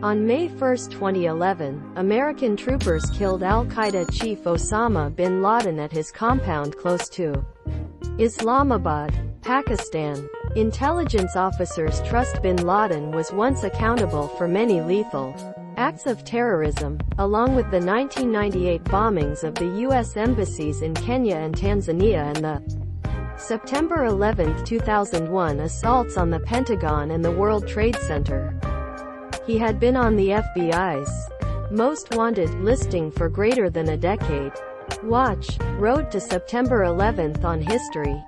On May 1, 2011, American troopers killed al-Qaeda chief Osama bin Laden at his compound close to Islamabad, Pakistan. Intelligence officers trust bin Laden was once accountable for many lethal acts of terrorism, along with the 1998 bombings of the U.S. embassies in Kenya and Tanzania and the September 11, 2001 assaults on the Pentagon and the World Trade Center. He had been on the FBI's Most Wanted listing for greater than a decade. Watch Road to September 11 on History.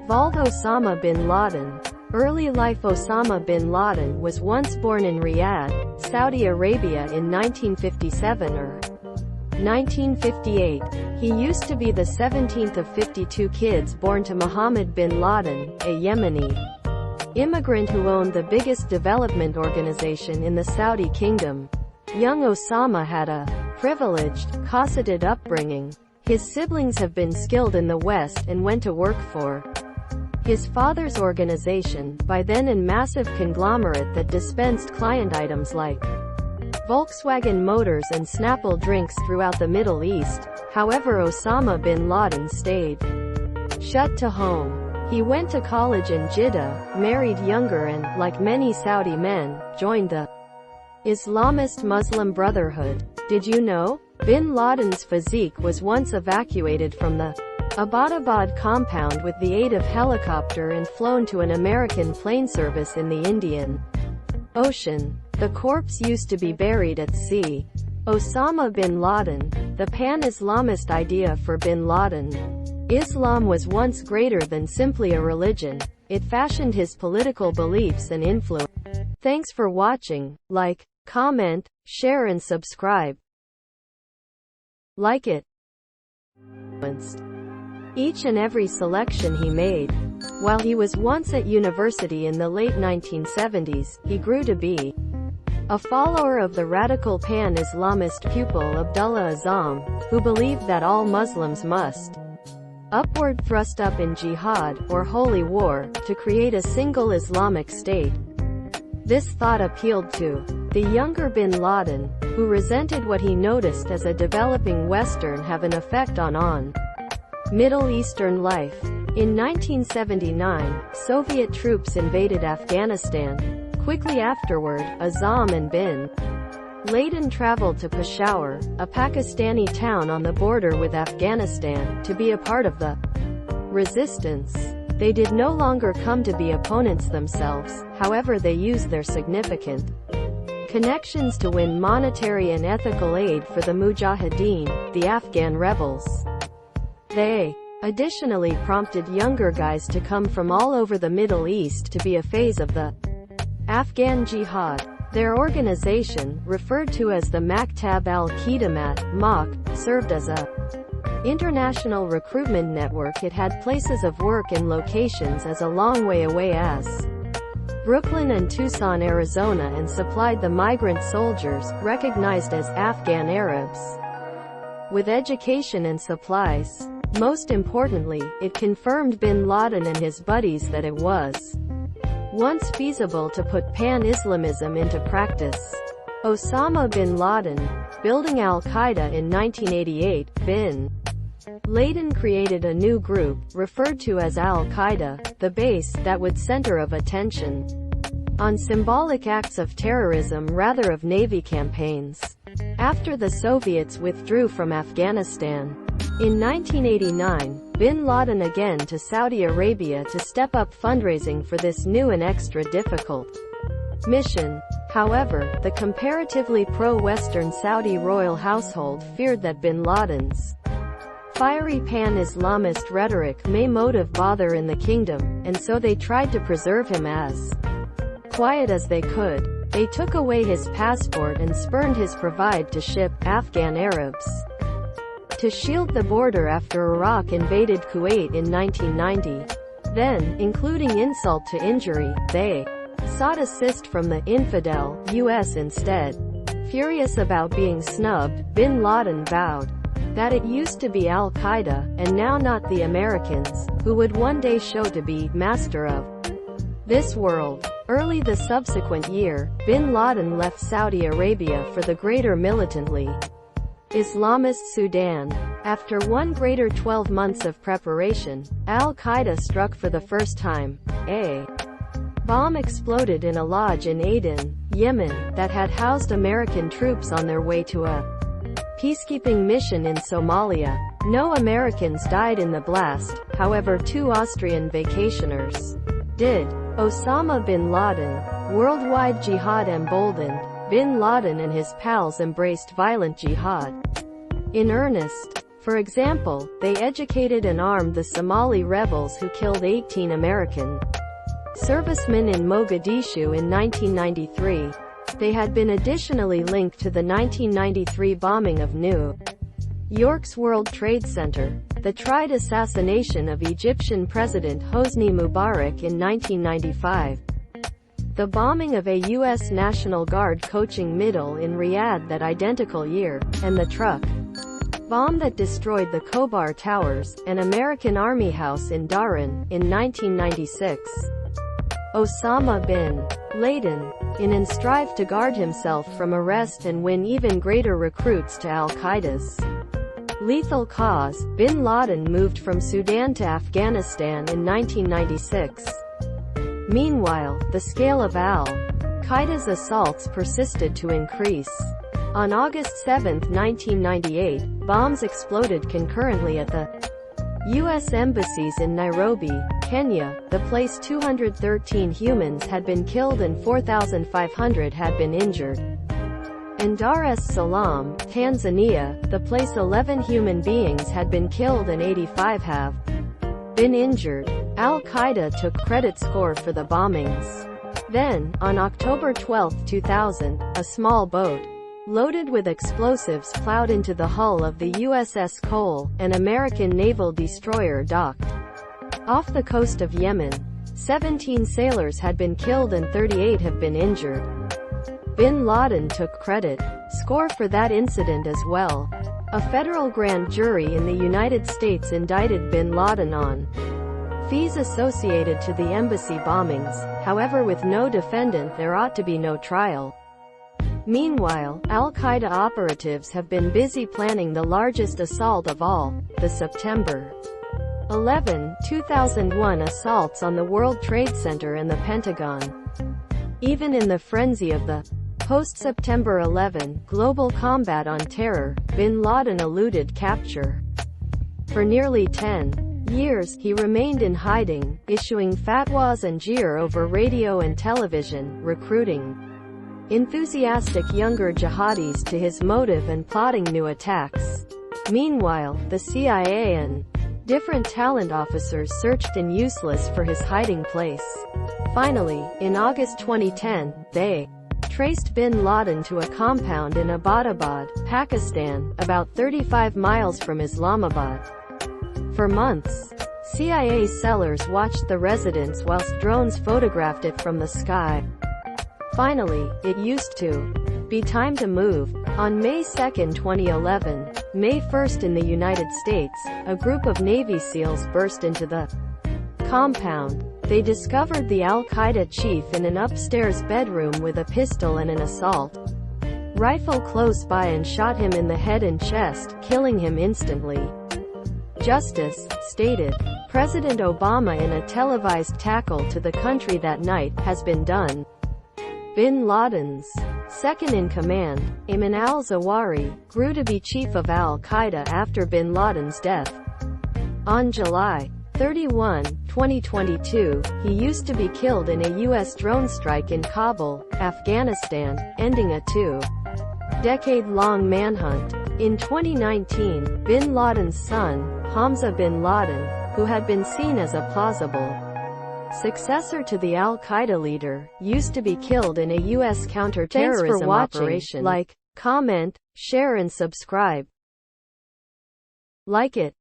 Vault Osama bin Laden. Early life. Osama bin Laden was once born in Riyadh, Saudi Arabia in 1957 or 1958. He used to be the 17th of 52 kids born to Mohammed bin Laden, a Yemeni immigrant who owned the biggest development organization in the Saudi kingdom. Young Osama had a privileged, cosseted upbringing. His siblings have been skilled in the West and went to work for his father's organization, by then a massive conglomerate that dispensed client items like Volkswagen Motors and Snapple drinks throughout the Middle East. However, Osama bin Laden stayed shut to home. He went to college in Jeddah, married younger and, like many Saudi men, joined the Islamist Muslim Brotherhood. Did you know? Bin Laden's physique was once evacuated from the Abbottabad compound with the aid of helicopter and flown to an American plane service in the Indian Ocean. The corpse used to be buried at sea. Osama bin Laden. The pan-Islamist idea for bin Laden. Islam was once greater than simply a religion. It fashioned his political beliefs and influence. Thanks for watching. Like, comment, share and subscribe. Like it. Each and every selection he made. While he was once at university in the late 1970s, he grew to be a follower of the radical pan-Islamist pupil Abdullah Azzam, who believed that all Muslims must upward thrust up in jihad, or holy war, to create a single Islamic state. This thought appealed to the younger bin Laden, who resented what he noticed as a developing Western have an effect on Middle Eastern life. In 1979, Soviet troops invaded Afghanistan. Quickly afterward, Azzam and bin Laden traveled to Peshawar, a Pakistani town on the border with Afghanistan, to be a part of the resistance. They did no longer come to be opponents themselves, however they used their significant connections to win monetary and ethical aid for the Mujahideen, the Afghan rebels. They additionally prompted younger guys to come from all over the Middle East to be a phase of the Afghan Jihad. Their organization, referred to as the Maktab al-Khidamat, MAK, served as a international recruitment network. It had places of work in locations as a long way away as Brooklyn and Tucson, Arizona, and supplied the migrant soldiers, recognized as Afghan Arabs, with education and supplies. Most importantly, it confirmed bin Laden and his buddies that it was once feasible to put pan-Islamism into practice. Osama bin Laden, building al-Qaeda in 1988, bin Laden created a new group, referred to as al-Qaeda, the base that would center of attention on symbolic acts of terrorism rather of Navy campaigns. After the Soviets withdrew from Afghanistan in 1989, bin Laden again to Saudi Arabia to step up fundraising for this new and extra difficult mission. However, the comparatively pro-Western Saudi royal household feared that bin Laden's fiery pan-Islamist rhetoric may motive bother in the kingdom, and so they tried to preserve him as quiet as they could. They took away his passport and spurned his provide to ship Afghan Arabs to shield the border after Iraq invaded Kuwait in 1990. Then, including insult to injury, they sought assist from the infidel US instead. Furious about being snubbed, bin Laden vowed that it used to be al-Qaeda, and now not the Americans, who would one day show to be master of this world. Early the subsequent year, bin Laden left Saudi Arabia for the greater militantly Islamist Sudan. After one greater 12 months of preparation, al-Qaeda struck for the first time. A bomb exploded in a lodge in Aden, Yemen, that had housed American troops on their way to a peacekeeping mission in Somalia. No Americans died in the blast, however 2 Austrian vacationers did. Osama bin Laden. Worldwide jihad emboldened. Bin Laden and his pals embraced violent jihad in earnest. For example, they educated and armed the Somali rebels who killed 18 American servicemen in Mogadishu in 1993. They had been additionally linked to the 1993 bombing of New York's World Trade Center, the tried assassination of Egyptian President Hosni Mubarak in 1995, the bombing of a U.S. National Guard coaching middle in Riyadh that identical year, and the truck bomb that destroyed the Khobar Towers, an American Army house in Dhahran, in 1996. Osama bin Laden, in and strive to guard himself from arrest and win even greater recruits to al-Qaeda's lethal cause. Bin Laden moved from Sudan to Afghanistan in 1996. Meanwhile, the scale of al-Qaeda's assaults persisted to increase. On August 7, 1998, bombs exploded concurrently at the U.S. embassies in Nairobi, Kenya, the place 213 humans had been killed and 4,500 had been injured. In Dar es Salaam, Tanzania, the place 11 human beings had been killed and 85 have been injured. Al-Qaeda took credit score for the bombings. Then, on October 12, 2000, a small boat loaded with explosives plowed into the hull of the USS Cole, an American naval destroyer docked off the coast of Yemen. 17 sailors had been killed and 38 have been injured. Bin Laden took credit score for that incident as well. A federal grand jury in the United States indicted bin Laden on fees associated to the embassy bombings. However, with no defendant there ought to be no trial. Meanwhile, al-Qaeda operatives have been busy planning the largest assault of all, the September 11, 2001 assaults on the World Trade Center and the Pentagon. Even in the frenzy of the post-September 11 global combat on terror, bin Laden eluded capture. For nearly 10 years, he remained in hiding, issuing fatwas and jizya over radio and television, recruiting enthusiastic younger jihadis to his motive and plotting new attacks. Meanwhile, the CIA and different talent officers searched in useless for his hiding place. Finally, in August 2010, they traced bin Laden to a compound in Abbottabad, Pakistan, about 35 miles from Islamabad. For months, CIA sellers watched the residence whilst drones photographed it from the sky. Finally, it used to be time to move. On May 2, 2011, May 1 in the United States, a group of Navy SEALs burst into the compound. They discovered the al-Qaeda chief in an upstairs bedroom with a pistol and an assault rifle close by and shot him in the head and chest, killing him instantly. Justice, stated President Obama in a televised tackle to the country that night, has been done. Bin Laden's second-in-command, Ayman al-Zawahiri, grew to be chief of al-Qaeda after bin Laden's death. On July 31, 2022, he used to be killed in a U.S. drone strike in Kabul, Afghanistan, ending a 2-decade-long manhunt. In 2019, bin Laden's son, Hamza bin Laden, who had been seen as a plausible successor to the al-Qaeda leader, used to be killed in a U.S. counter-terrorism operation. Like, comment, share and subscribe. Like it.